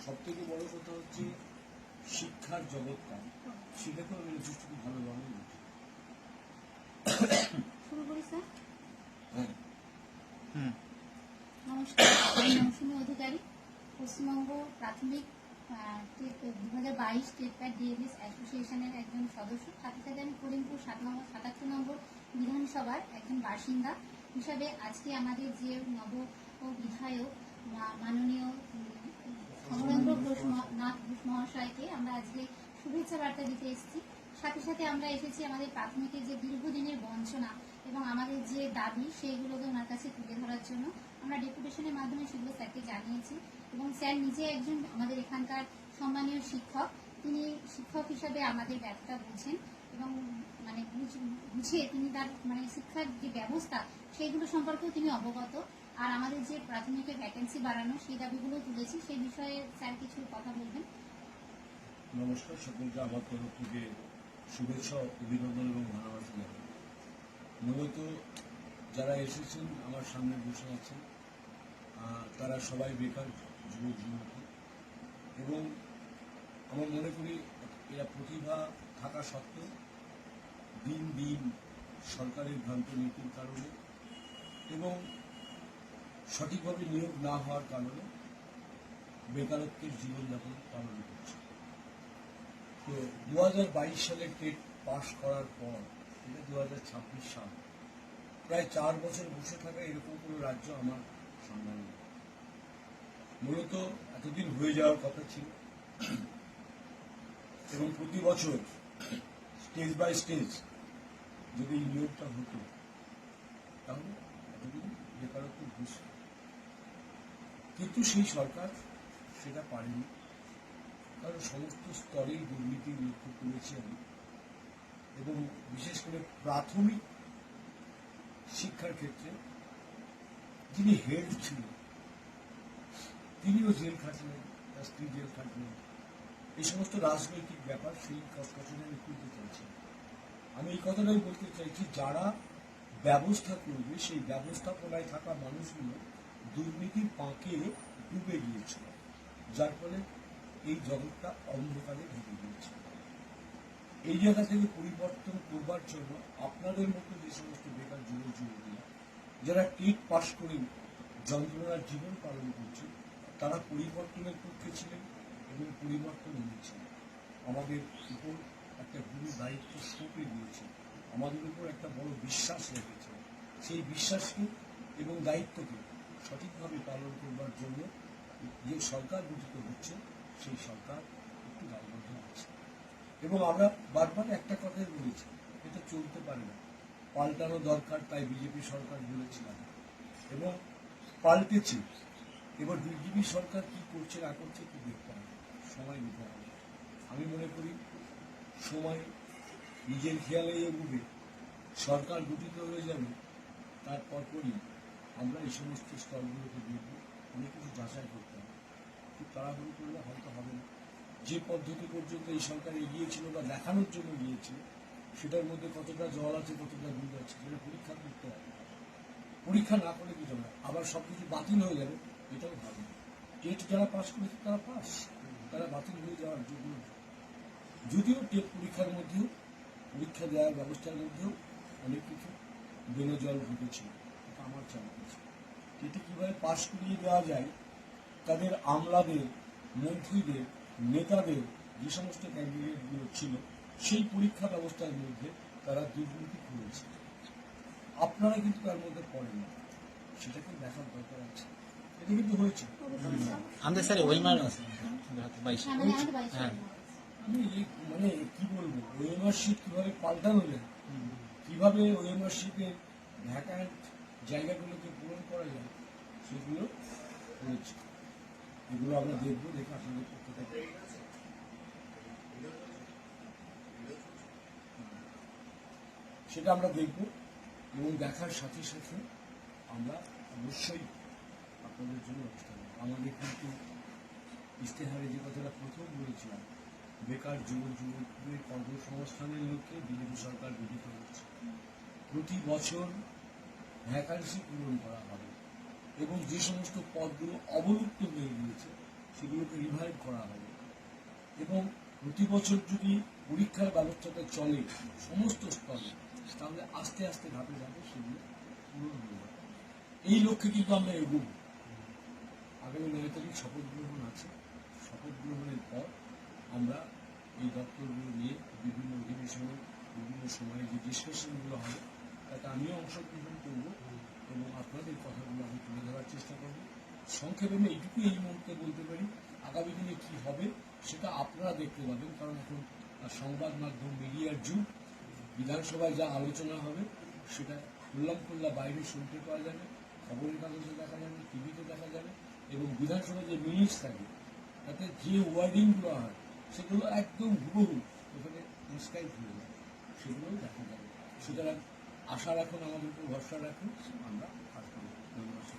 সব থেকে বড় কথা হচ্ছে শিক্ষার জগৎটা, সেটাকেও আমি যথেষ্ট ভালোভাবে বুঝি। শুরু করি স্যার। হ্যাঁ, নমস্কার, আমি মৌসুমী অধিকারী, পশ্চিমবঙ্গ প্রাথমিক 2022 স্টেট প্যাড ডিএলএস অ্যাসোসিয়েশনের একজন সদস্য, সাথে সাথে আমি করিমপুর 87 নম্বর বিধানসভার একজন বাসিন্দা হিসাবে আজকে আমাদের যে নব বিধায়ক মাননীয় সমরেন্দ্র নাথ ঘোষ মহাশয়কে আমরা আজকে শুভেচ্ছা বার্তা দিতে এসেছি। সাথে সাথে আমরা এসেছি আমাদের প্রাথমিকের যে দীর্ঘদিনের বঞ্চনা এবং আমাদের যে দাবি সেইগুলোকে ওনার কাছে তুলে ধরার জন্য আমরা ডেপুটেশনের মাধ্যমে সেগুলো স্যারকে জানিয়েছি। এবং স্যার নিজে একজন আমাদের এখানকার সম্মানীয় শিক্ষক, তিনি শিক্ষক হিসাবে আমাদের ব্যবসা বুঝেন এবং মানে বুঝে তিনি তার মানে শিক্ষার যে ব্যবস্থা সেইগুলো সম্পর্কেও তিনি অবগত। আর আমাদের যে প্রাথমিকের ভ্যাকেন্সি বাড়ানো সেই দাবিগুলো তুলেছি, সেই বিষয়ে স্যার কিছু কথা বলবেন। নমস্কার সকলকে আমার তরফ থেকে শুভেচ্ছা, অভিনন্দন এবং ভালোবাসা জানাই। মূলত যারা এসেছেন আমার সামনে বসে আছেন তারা সবাই বেকার যুবক যুবতী, এবং আমার মনে করি এরা প্রতিভা থাকা সত্ত্বেও দিন দিন সরকারের ভ্রান্ত নীতির কারণে এবং সঠিকভাবে নিয়োগ না হওয়ার কারণে বেকারত্বের জীবনযাপন পালন করছে। তো 2022 সালে টেট পাশ করার পর 2026 সাল, প্রায় 4 বছর বসে থাকা এরকম কোনো রাজ্য আমার সন্ধান নেই। মূলত এতদিন হয়ে যাওয়ার কথা ছিল, এবং প্রতি বছর স্টেজ বাই স্টেজ যদি এই নিয়োগটা হতো তাহলে এতদিন বেকারত্ব ঘুষত। কিন্তু সেই সরকার সেটা পারেনি, কারণ সমস্ত স্তরেই দুর্নীতি লক্ষ্য করেছি আমি, এবং বিশেষ করে প্রাথমিক শিক্ষার ক্ষেত্রে যিনি হেড ছিলেন তিনিও জেল খাটলেন, তার স্ত্রী জেল খাটলেন। এই সমস্ত রাজনৈতিক ব্যাপার, সেই কসকসনে আমি তুলতে চাইছি। আমি এই কথাটাই বলতে চাইছি, যারা ব্যবস্থা করবে সেই ব্যবস্থাপনায় থাকা মানুষগুলো দুর্নীতির পাঁকে ডুবে গিয়েছিল, যার ফলে এই জগৎটা অন্ধকারে ঢুকে গিয়েছে। এই জায়গা থেকে পরিবর্তন করবার জন্য আপনাদের মতো যে সমস্ত বেকার যুবক যুবতীরা যারা টেট পাশ করে যন্ত্রণার জীবন পালন করছে, তারা পরিবর্তনের পক্ষে ছিলেন এবং পরিবর্তন এনেছিলেন। আমাদের উপর একটা গুরু দায়িত্ব সঁপে দিয়েছে, আমাদের উপর একটা বড় বিশ্বাস রেখেছে। সেই বিশ্বাসকে এবং দায়িত্বকে সঠিকভাবে পালন করবার জন্য যে সরকার গঠিত হচ্ছে, সেই সরকার একটু দায়বদ্ধ আছে। এবং আমরা বারবার একটা কথাই বলেছি, এটা চলতে পারে না, পাল্টানো দরকার, তাই বিজেপি সরকার বলেছিলাম এবং পাল্টেছে। এবার বিজেপি সরকার কি করছে না করছে কি দেখতে হবে, সময় নিতে হবে। আমি মনে করি সময় নিজের খেয়ালে এগোবে, সরকার গঠিত হয়ে যাবে, তারপরই আমরা এই সমস্ত স্তরগুলোকে দেখব, অনেক কিছু যাচাই করতে হবে। খুব তাড়াহুড়ো করলে হয়তো হবে না। যে পদ্ধতি পর্যন্ত এই সরকার এগিয়েছিল বা দেখানোর জন্য গিয়েছিল, সেটার মধ্যে কতটা জল আছে কতটা দুধ আছে সেটা পরীক্ষা করতে হবে। পরীক্ষা না করে কিছু না, আবার সবকিছু বাতিল হয়ে যাবে, এটাও ভালো। টেট যারা পাস করেছে তারা পাস, তারা বাতিল হয়ে যাওয়ার যোগ্য। যদিও টেট পরীক্ষার মধ্যেও, পরীক্ষা দেওয়ার ব্যবস্থার মধ্যেও অনেক কিছু বেনজল ঘটেছিল, এটা আমার জানা আছে। টেটে কীভাবে পাস করিয়ে দেওয়া যায়, তাদের আমলাদের, মন্ত্রীদের, নেতাদের যে সমস্ত ক্যান্ডিডেটগুলো ছিল, সেই পরীক্ষা ব্যবস্থার মধ্যে তারা দুর্নীতি করেছে। আপনারা কিন্তু তার মধ্যে পড়েন না, সেটাকে দেখার দরকার আছে। এটা কিন্তু হয়েছে। আমাদের স্যার ওয়েমার আমি মানে কি বলবো, ওএমআর শিট কিভাবে পাল্টানো যায়, কিভাবে ওএমআর শিটের ভ্যাকান্ট জায়গাগুলোকে পূরণ করা যায়, সেগুলো হয়েছে। এগুলো আমরা দেখবো, দেখে আপনাদের পক্ষ থেকে সেটা আমরা দেখব, এবং দেখার সাথে সাথে আমরা অবশ্যই আপনাদের জন্য ব্যবস্থা নেব। আমাদের কিন্তু ইশতেহারে যে কথাটা প্রথম বলেছিলাম, বেকার যুবক যুবতীদের কর্মসংস্থানের লক্ষ্যে বিজেপি সরকার গঠিত হচ্ছে। প্রতি বছর ভ্যাকান্সি পূরণ করা হবে, এবং যে সমস্ত পদগুলো অবলুপ্ত হয়ে গিয়েছে সেগুলোকে রিভাইভ করা হবে এবং প্রতি বছর যদি পরীক্ষার ব্যবস্থাটা চলে সমস্ত স্তরে, তাহলে আস্তে আস্তে ধাপে ধাপে সেগুলো পূরণ হয়ে যাবে। এই লক্ষ্যে কিন্তু আমরা এগোব। আগামী 9 তারিখ শপথ গ্রহণ আছে। শপথ গ্রহণের পর আমরা এই দপ্তরগুলো নিয়ে বিভিন্ন অধিবেশনে বিভিন্ন সময়ে যে ডিসকাশনগুলো হবে তাতে আমিও অংশগ্রহণ করব এবং আপনাদের কথাগুলো আমি তুলে ধরার চেষ্টা করব। সংক্ষেপে আমি এইটুকু এই মুহূর্তে বলতে পারি, আগামী দিনে কি হবে সেটা আপনারা দেখতে পাবেন, কারণ এখন সংবাদ মাধ্যম মিডিয়ার যুগ। বিধানসভায় যা আলোচনা হবে সেটা খোল্লা বাইরে শুনতে পাওয়া যাবে, খবরের কাগজে দেখা যাবে, টিভিতে দেখা যাবে এবং বিধানসভায় যে মিনিটস থাকে তাতে যে ওয়ার্ডিংগুলো হয় সেগুলো একদম হুবহু ওখানে ইনস্ক্রাইব হয়ে যায়, সেগুলোও দেখা যাবে। সুতরাং আশা রাখুন, আমাদের উপর ভরসা রাখুন, আমরা কাজ করব। ধন্যবাদ।